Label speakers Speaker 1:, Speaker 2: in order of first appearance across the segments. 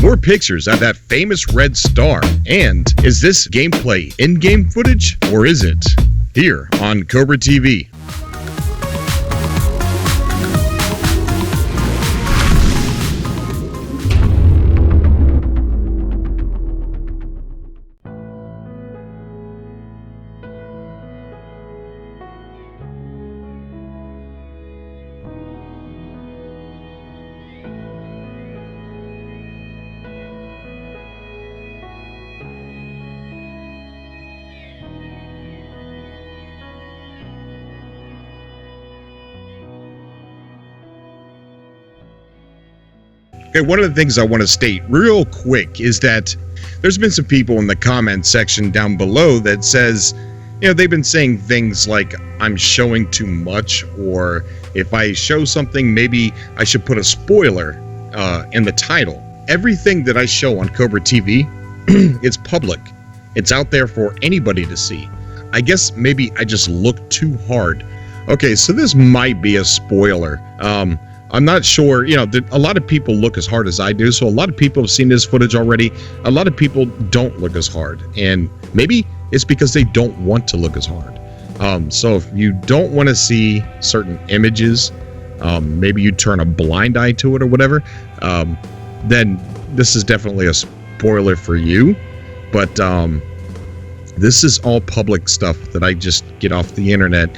Speaker 1: More pictures of that famous red star. And is this gameplay in-game footage or is it? Here on Cobra TV. Okay, one of the things I want to state real quick is that there's been some people in the comment section down below that says, you know, they've been saying things like I'm showing too much, or if I show something, maybe I should put a spoiler in the title. Everything that I show on Cobra TV, it's public. It's out there for anybody to see. I guess maybe I just look too hard. Okay, so this might be a spoiler. I'm not sure, you know, a lot of people look as hard as I do, so a lot of people have seen this footage already. A lot of people don't look as hard, and maybe it's because they don't want to look as hard. So if you don't want to see certain images, maybe you turn a blind eye to it or whatever, then this is definitely a spoiler for you. But this is all public stuff that I just get off the internet.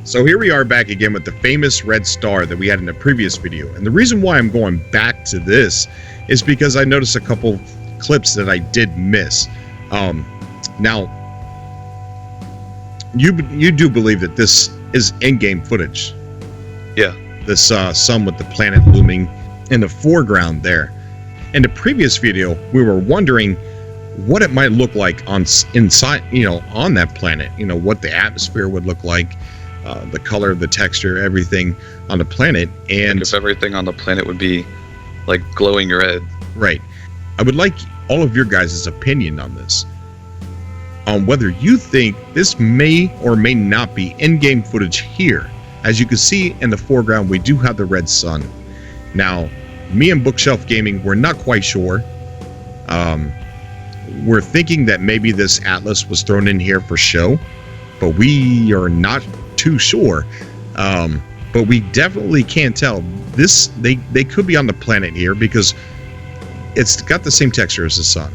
Speaker 1: So here we are back again with the famous red star that we had in the previous video. And the reason why I'm going back to this is because I noticed a couple clips that I did miss. Now, you do believe that this is in-game footage?
Speaker 2: Yeah. This
Speaker 1: sun with the planet looming in the foreground there. In the previous video, we were wondering what it might look like inside, you know, on that planet. You know, what the atmosphere would look like. The color, the texture, everything on the planet. And
Speaker 2: like if everything on the planet would be like glowing red.
Speaker 1: Right. I would like all of your guys' opinion on this, on whether you think this may or may not be in-game footage here. As you can see in the foreground, we do have the red sun. Now, me and Bookshelf Gaming, we're not quite sure. We're thinking that maybe this atlas was thrown in here for show, but we are not too sure. But we definitely can't tell. This they could be on the planet here because it's got the same texture as the sun.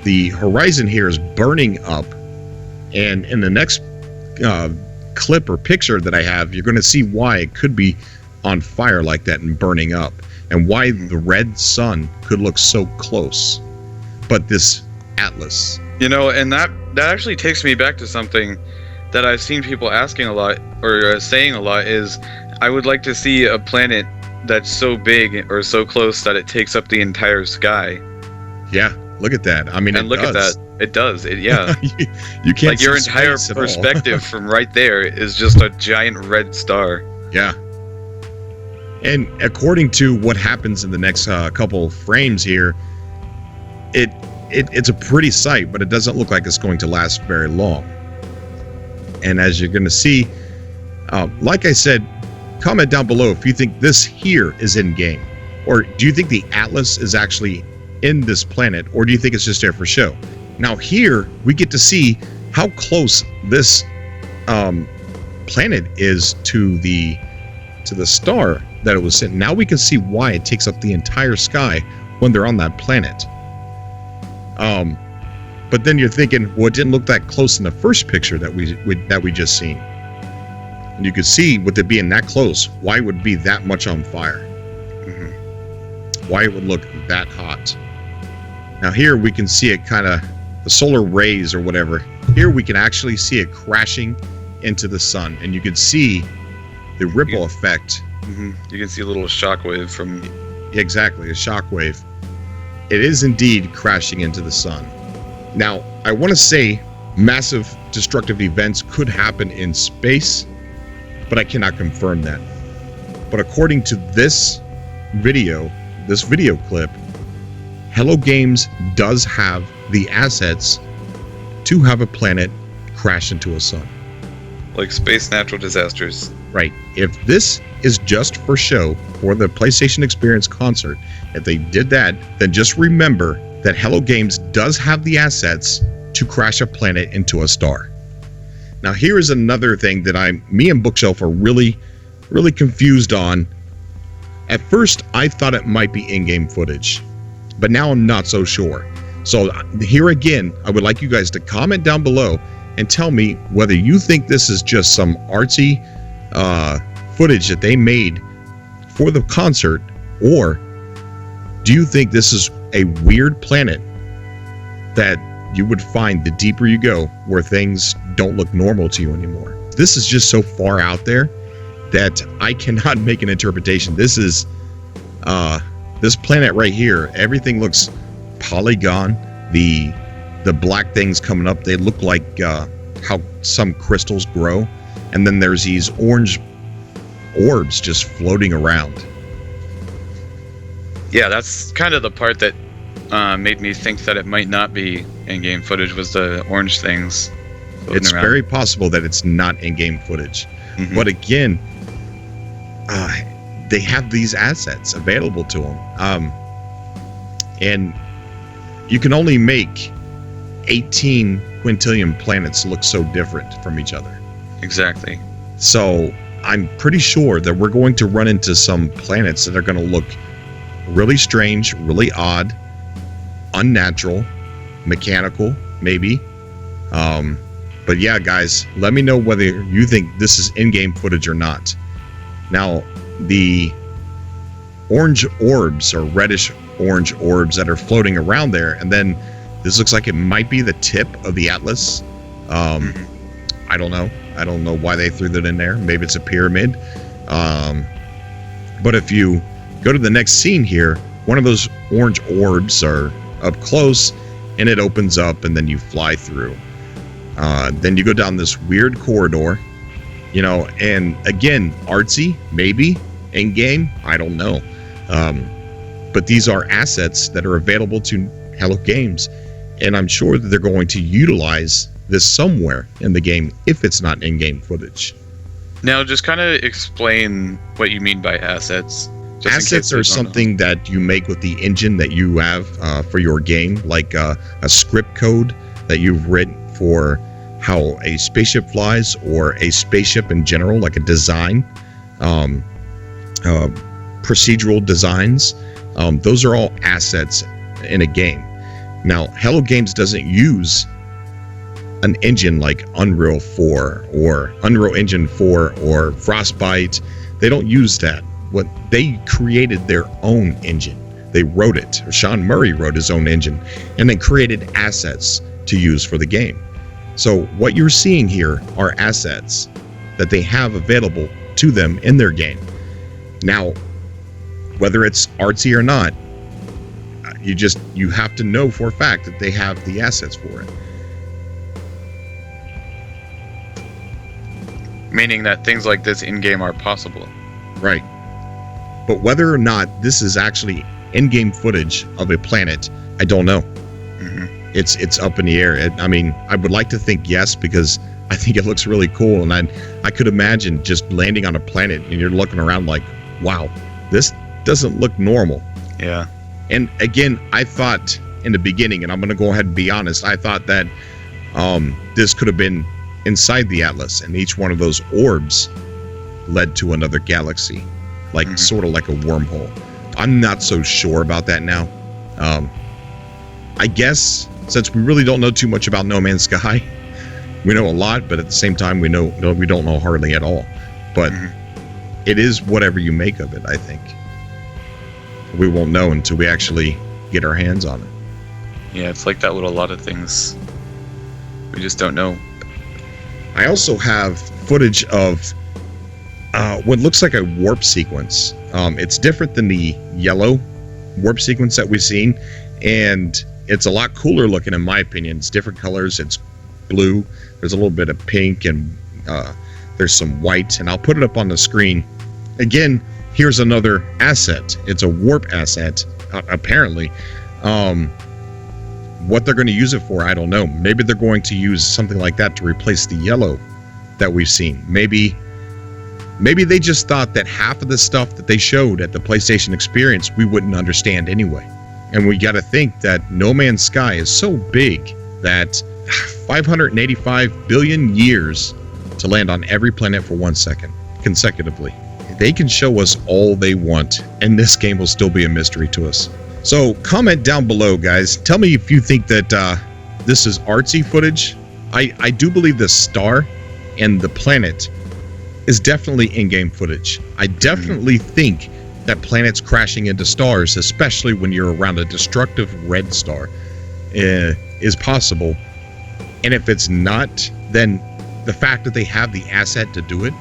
Speaker 1: The horizon here is burning up, and in the next clip or picture that I have, you're going to see why it could be on fire like that and burning up, and why the red sun could look so close. But this atlas,
Speaker 2: you know, and that actually takes me back to something that I've seen people asking a lot, or saying a lot, is I would like to see a planet that's so big or so close that it takes up the entire sky.
Speaker 1: Yeah, look at that. I mean,
Speaker 2: and look at that. It does. Yeah.
Speaker 1: you can't
Speaker 2: like your entire perspective from right there is just a giant red star.
Speaker 1: Yeah. And according to what happens in the next couple frames here, it's a pretty sight, but it doesn't look like it's going to last very long. And as you're going to see, like I said, comment down below if you think this here is in-game. Or do you think the atlas is actually in this planet, or do you think it's just there for show? Now here, we get to see how close this planet is to the star that it was in. Now we can see why it takes up the entire sky when they're on that planet. But then you're thinking, well, it didn't look that close in the first picture that we just seen. And you could see, with it being that close, why it would be that much on fire. Why it would look that hot. Now here we can see it kind of, the solar rays or whatever. Here we can actually see it crashing into the sun, and you can see the ripple effect.
Speaker 2: You can see a little shockwave from...
Speaker 1: Exactly, a shockwave. It is indeed crashing into the sun. Now, I want to say massive destructive events could happen in space, but I cannot confirm that. But according to this video clip, Hello Games does have the assets to have a planet crash into a sun.
Speaker 2: Like space natural disasters.
Speaker 1: Right. If this is just for show for the PlayStation Experience concert, if they did that, then just remember that Hello Games does have the assets to crash a planet into a star. Now, here is another thing that me and Bookshelf are really confused on. At first, I thought it might be in-game footage, but now I'm not so sure. So here again, I would like you guys to comment down below and tell me whether you think this is just some artsy footage that they made for the concert, or do you think this is a weird planet that you would find the deeper you go, where things don't look normal to you anymore? This is just so far out there that I cannot make an interpretation. This is this planet right here. Everything looks polygon. The black things coming up, they look like how some crystals grow, and then there's these orange orbs just floating around.
Speaker 2: Yeah, that's kind of the part that made me think that it might not be in-game footage, was the orange things.
Speaker 1: It's very possible that it's not in-game footage. Mm-hmm. But again, they have these assets available to them. And you can only make 18 quintillion planets look so different from each other.
Speaker 2: Exactly.
Speaker 1: So I'm pretty sure that we're going to run into some planets that are going to look really strange, really odd, unnatural, mechanical, maybe. But yeah, guys, let me know whether you think this is in-game footage or not. Now, the orange orbs, or reddish orange orbs that are floating around there, and then this looks like it might be the tip of the Atlas. I don't know. I don't know why they threw that in there. Maybe it's a pyramid. But if you go to the next scene here, one of those orange orbs are up close, and it opens up, and then you fly through. Then you go down this weird corridor, you know, and again, artsy, maybe, in-game, I don't know. But these are assets that are available to Hello Games, and I'm sure that they're going to utilize this somewhere in the game if it's not in-game footage.
Speaker 2: Now, just kind of explain what you mean by assets.
Speaker 1: Assets are something that you make with the engine that you have for your game, like a script code that you've written for how a spaceship flies, or a spaceship in general, like a design, procedural designs. Those are all assets in a game. Now, Hello Games doesn't use an engine like Unreal 4 or Unreal Engine 4 or Frostbite. They don't use that. They created their own engine. They wrote it. Sean Murray wrote his own engine and then created assets to use for the game. So what you're seeing here are assets that they have available to them in their game. Now, whether it's artsy or not, you have to know for a fact that they have the assets for it.
Speaker 2: Meaning that things like this in-game are possible.
Speaker 1: Right. But whether or not this is actually in-game footage of a planet, I don't know. Mm-hmm. It's up in the air. I mean, I would like to think yes, because I think it looks really cool, and I could imagine just landing on a planet and you're looking around like, wow, this doesn't look normal.
Speaker 2: Yeah.
Speaker 1: And again, I thought in the beginning, and I'm going to go ahead and be honest, I thought that this could have been inside the Atlas, and each one of those orbs led to another galaxy, like sort of like a wormhole. I'm not so sure about that now. I guess since we really don't know too much about No Man's Sky, we know a lot, but at the same time we don't know hardly at all. But it is whatever you make of it, I think. We won't know until we actually get our hands on it.
Speaker 2: Yeah, it's like that with a lot of things. We just don't know.
Speaker 1: I also have footage of what looks like a warp sequence. It's different than the yellow warp sequence that we've seen, and it's a lot cooler looking in my opinion. It's different colors. It's blue. There's a little bit of pink, and there's some white, and I'll put it up on the screen. Again, here's another asset. It's a warp asset, apparently. What they're going to use it for, I don't know. Maybe they're going to use something like that to replace the yellow that we've seen. Maybe Maybe they just thought that half of the stuff that they showed at the PlayStation Experience we wouldn't understand anyway. And we got to think that No Man's Sky is so big that 585 billion years to land on every planet for 1 second consecutively. They can show us all they want, and this game will still be a mystery to us. So comment down below, guys. Tell me if you think that this is artsy footage. I do believe the star and the planet is definitely in-game footage. I definitely think that planets crashing into stars, especially when you're around a destructive red star, is possible. And if it's not, then the fact that they have the asset to do it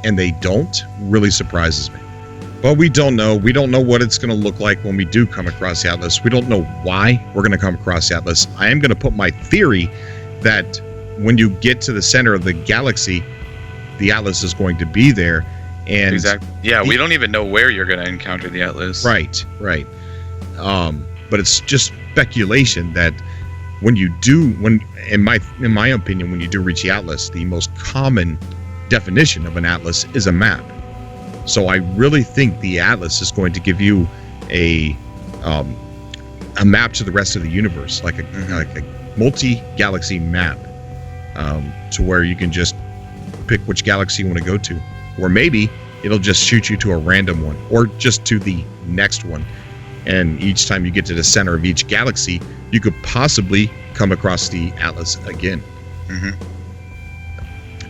Speaker 1: and they don't really surprises me. But we don't know. We don't know what it's going to look like when we do come across the Atlas. We don't know why we're going to come across the Atlas. I am going to put my theory that when you get to the center of the galaxy, the Atlas is going to be there. And
Speaker 2: exactly. Yeah, we don't even know where you're going to encounter the Atlas.
Speaker 1: Right. But it's just speculation that when you do, in my opinion, when you do reach the Atlas, the most common definition of an Atlas is a map. So I really think the Atlas is going to give you a map to the rest of the universe, like a multi-galaxy map, to where you can just pick which galaxy you want to go to, or maybe it'll just shoot you to a random one, or just to the next one. And each time you get to the center of each galaxy, you could possibly come across the Atlas again.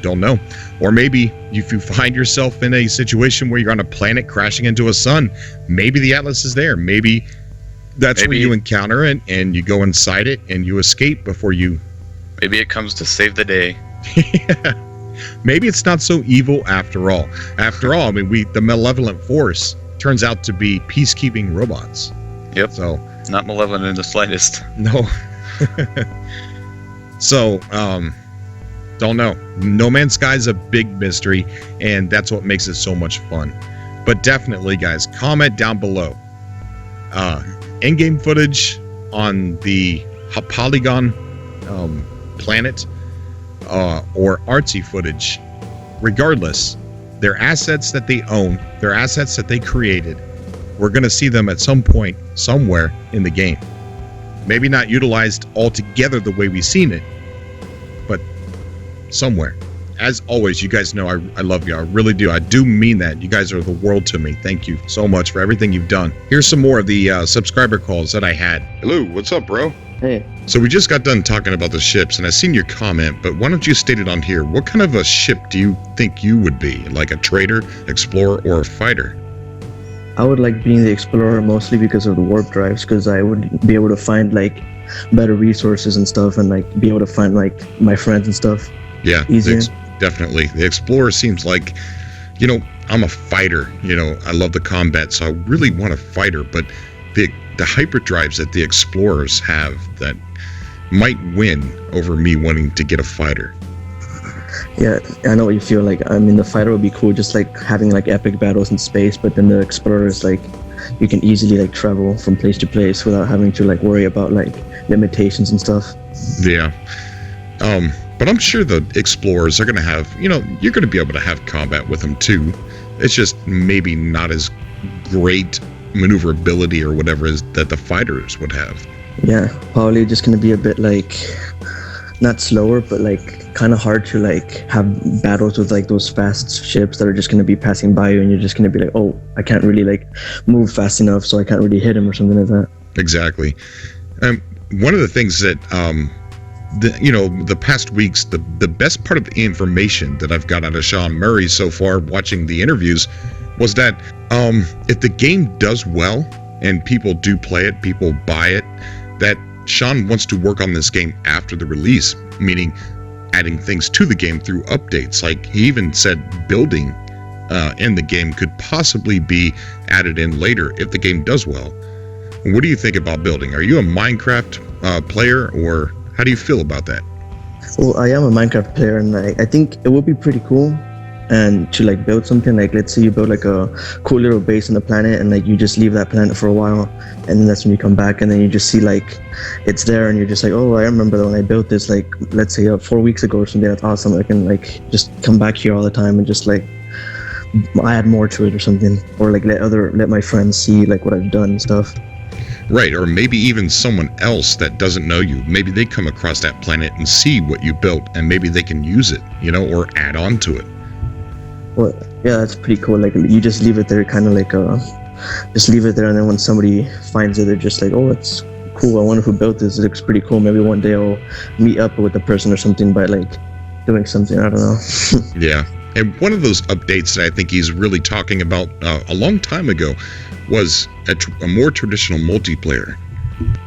Speaker 1: Don't know. Or maybe if you find yourself in a situation where you're on a planet crashing into a sun, maybe the Atlas is there. Maybe that's where you encounter it and you go inside it and you escape before you...
Speaker 2: Maybe it comes to save the day.
Speaker 1: Yeah. Maybe it's not so evil after all. After all, I mean, the malevolent force turns out to be peacekeeping robots.
Speaker 2: Yep.
Speaker 1: So
Speaker 2: not malevolent in the slightest.
Speaker 1: No. So, don't know. No Man's Sky is a big mystery, and that's what makes it so much fun. But definitely, guys, comment down below. In-game footage on the Polygon planet, or artsy footage. Regardless, they're assets that they own, they're assets that they created. We're going to see them at some point, somewhere in the game. Maybe not utilized altogether the way we've seen it, but somewhere. As always, you guys know I love you. I really do. I do mean that. You guys are the world to me. Thank you so much for everything you've done. Here's some more of the subscriber calls that I had. Hello, what's up, bro?
Speaker 3: Hey.
Speaker 1: So we just got done talking about the ships, and I seen your comment, but why don't you state it on here? What kind of a ship do you think you would be? Like a trader, explorer, or a fighter?
Speaker 3: I would like being the explorer mostly because of the warp drives, because I would be able to find like better resources and stuff, and like be able to find like my friends and stuff.
Speaker 1: Yeah,
Speaker 3: easier.
Speaker 1: Definitely. The explorer seems like, you know, I'm a fighter. You know, I love the combat, so I really want a fighter, but the hyperdrives that the explorers have that might win over me wanting to get a fighter.
Speaker 3: Yeah, I know what you feel like. I mean, the fighter would be cool, just like having like epic battles in space, but then the explorer is like, you can easily like travel from place to place without having to like worry about like limitations and stuff.
Speaker 1: Yeah. But I'm sure the explorers are going to have, you know, you're going to be able to have combat with them too. It's just maybe not as great maneuverability or whatever is that the fighters would have.
Speaker 3: Yeah, probably just going to be a bit like, not slower, but like kind of hard to like have battles with like those fast ships that are just going to be passing by you, and you're just going to be like, oh, I can't really like move fast enough, so I can't really hit him or something like that.
Speaker 1: Exactly. One of the things that the past weeks, the best part of the information that I've got out of Sean Murray so far watching the interviews was that if the game does well and people do play it, people buy it, that Sean wants to work on this game after the release, meaning adding things to the game through updates. Like he even said building in the game could possibly be added in later if the game does well. What do you think about building? Are you a Minecraft player, or how do you feel about that?
Speaker 3: Well, I am a Minecraft player, and I think it would be pretty cool and to like build something. Like let's say you build like a cool little base on the planet, and like you just leave that planet for a while, and then that's when you come back, and then you just see like it's there, and you're just like, oh, I remember when I built this, like let's say 4 weeks ago or something. That's awesome. I can like just come back here all the time and just like add more to it or something, or like let my friends see like what I've done and stuff.
Speaker 1: Right, or maybe even someone else that doesn't know you. Maybe they come across that planet and see what you built, and maybe they can use it, or add on to it.
Speaker 3: Well, yeah, that's pretty cool. Like you just leave it there, kind of like just leave it there, and then when somebody finds it, they're just like, oh, it's cool. I wonder who built this. It looks pretty cool. Maybe one day I'll meet up with the person or something by like doing something. I don't know.
Speaker 1: Yeah, and one of those updates that I think he's really talking about a long time ago was a more traditional multiplayer.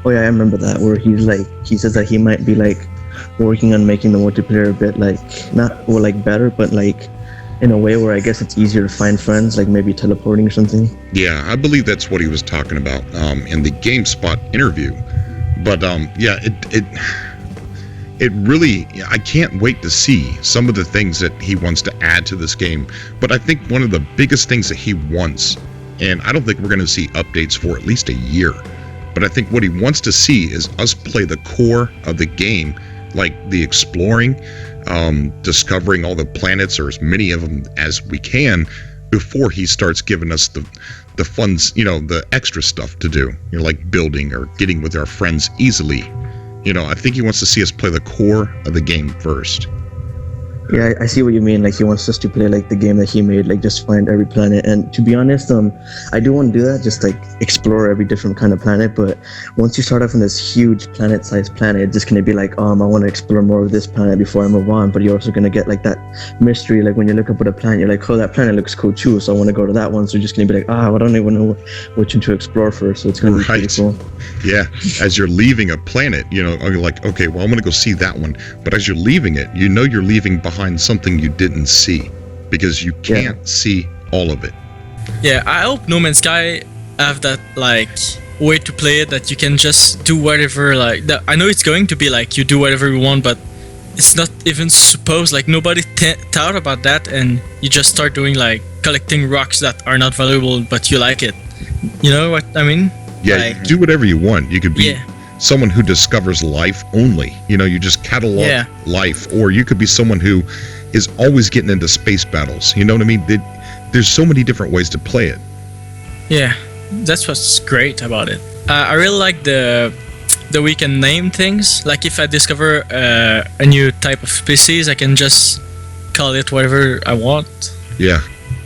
Speaker 3: Oh yeah, I remember that, where he says that he might be like working on making the multiplayer a bit like like better, but like in a way where I guess it's easier to find friends, like maybe teleporting or something.
Speaker 1: Yeah, I believe that's what he was talking about in the GameSpot interview. But yeah, it really, I can't wait to see some of the things that he wants to add to this game. But I think one of the biggest things that he wants, and I don't think we're going to see updates for at least a year, but I think what he wants to see is us play the core of the game, like the exploring, discovering all the planets, or as many of them as we can, before he starts giving us the funds, the extra stuff to do, like building or getting with our friends easily. I think he wants to see us play the core of the game first.
Speaker 3: Yeah, I see what you mean. Like he wants us to play like the game that he made, like just find every planet. And to be honest, I do want to do that, just like explore every different kind of planet. But once you start off on this huge planet-sized planet, it's just gonna be like, I want to explore more of this planet before I move on. But you're also gonna get like that mystery. Like when you look up at a planet, you're like, oh, that planet looks cool too, so I want to go to that one. So you're just gonna be like, I don't even know which one to explore first. So it's gonna be pretty cool.
Speaker 1: Yeah, as you're leaving a planet, you're like, okay, well, I'm gonna go see that one. But as you're leaving it, you're leaving behind something you didn't see, because you can't see all of it.
Speaker 4: Yeah, I hope No Man's Sky have that like way to play it, that you can just do whatever. Like I know it's going to be like you do whatever you want, but it's not even supposed, like nobody thought about that, and you just start doing like collecting rocks that are not valuable, but you like it. You know what I mean?
Speaker 1: Yeah,
Speaker 4: like,
Speaker 1: do whatever you want. You could be someone who discovers life only. You just catalog life, or you could be someone who is always getting into space battles. You know what I mean? There's so many different ways to play it.
Speaker 4: Yeah, that's what's great about it. I really like the we can name things. Like if I discover a new type of species, I can just call it whatever I want.
Speaker 1: Yeah.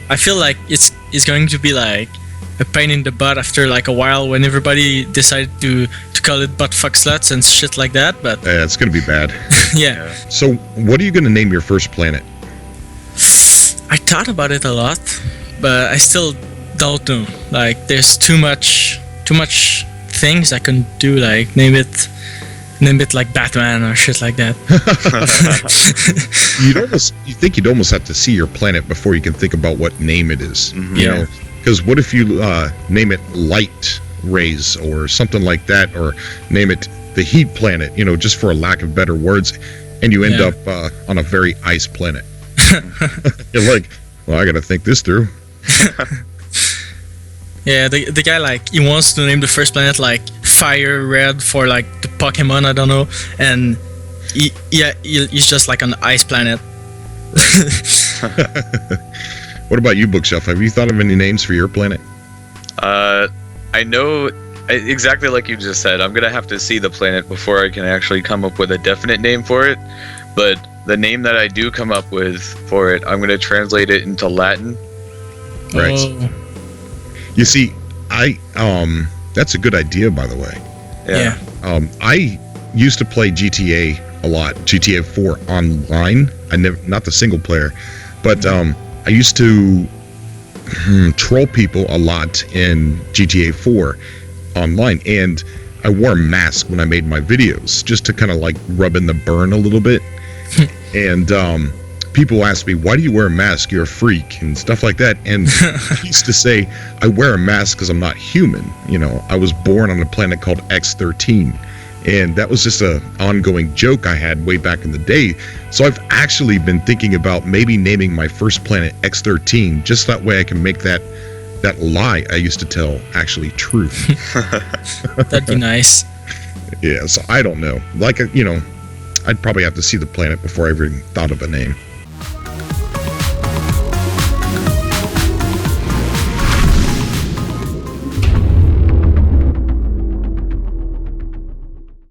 Speaker 4: I feel like it's going to be like a pain in the butt after like a while, when everybody decided to call it butt fuck sluts and shit like that. But
Speaker 1: yeah, it's gonna be bad.
Speaker 4: Yeah.
Speaker 1: So what are you gonna name your first planet?
Speaker 4: I thought about it a lot, but I still don't know. Like there's too much things I can do, like name it like Batman or shit like that.
Speaker 1: You think you'd almost have to see your planet before you can think about what name it is.
Speaker 2: Mm-hmm.
Speaker 1: You know? Because what if you name it Light Rays or something like that, or name it the Heat Planet, just for a lack of better words, and you end up on a very ice planet. You're like, well, I got to think this through.
Speaker 4: Yeah, the guy, like, he wants to name the first planet like Fire Red for like the Pokemon, I don't know, and he's just like an ice planet.
Speaker 1: What about you, Bookshelf? Have you thought of any names for your planet?
Speaker 2: I know exactly like you just said. I'm gonna have to see the planet before I can actually come up with a definite name for it. But the name that I do come up with for it, I'm gonna translate it into Latin.
Speaker 1: Right.
Speaker 4: Oh.
Speaker 1: You see, that's a good idea, by the way.
Speaker 4: Yeah.
Speaker 1: I used to play GTA a lot, GTA 4 online. Not the single player, but I used to troll people a lot in GTA 4 online, and I wore a mask when I made my videos, just to kind of like rub in the burn a little bit. And people ask me, why do you wear a mask? You're a freak and stuff like that. And I used to say, I wear a mask because I'm not human. I was born on a planet called X13, And that was just a ongoing joke I had way back in the day. So I've actually been thinking about maybe naming my first planet X13, just that way I can make that lie I used to tell actually true.
Speaker 4: That'd be nice.
Speaker 1: Yeah, so I don't know. Like, I'd probably have to see the planet before I even thought of a name.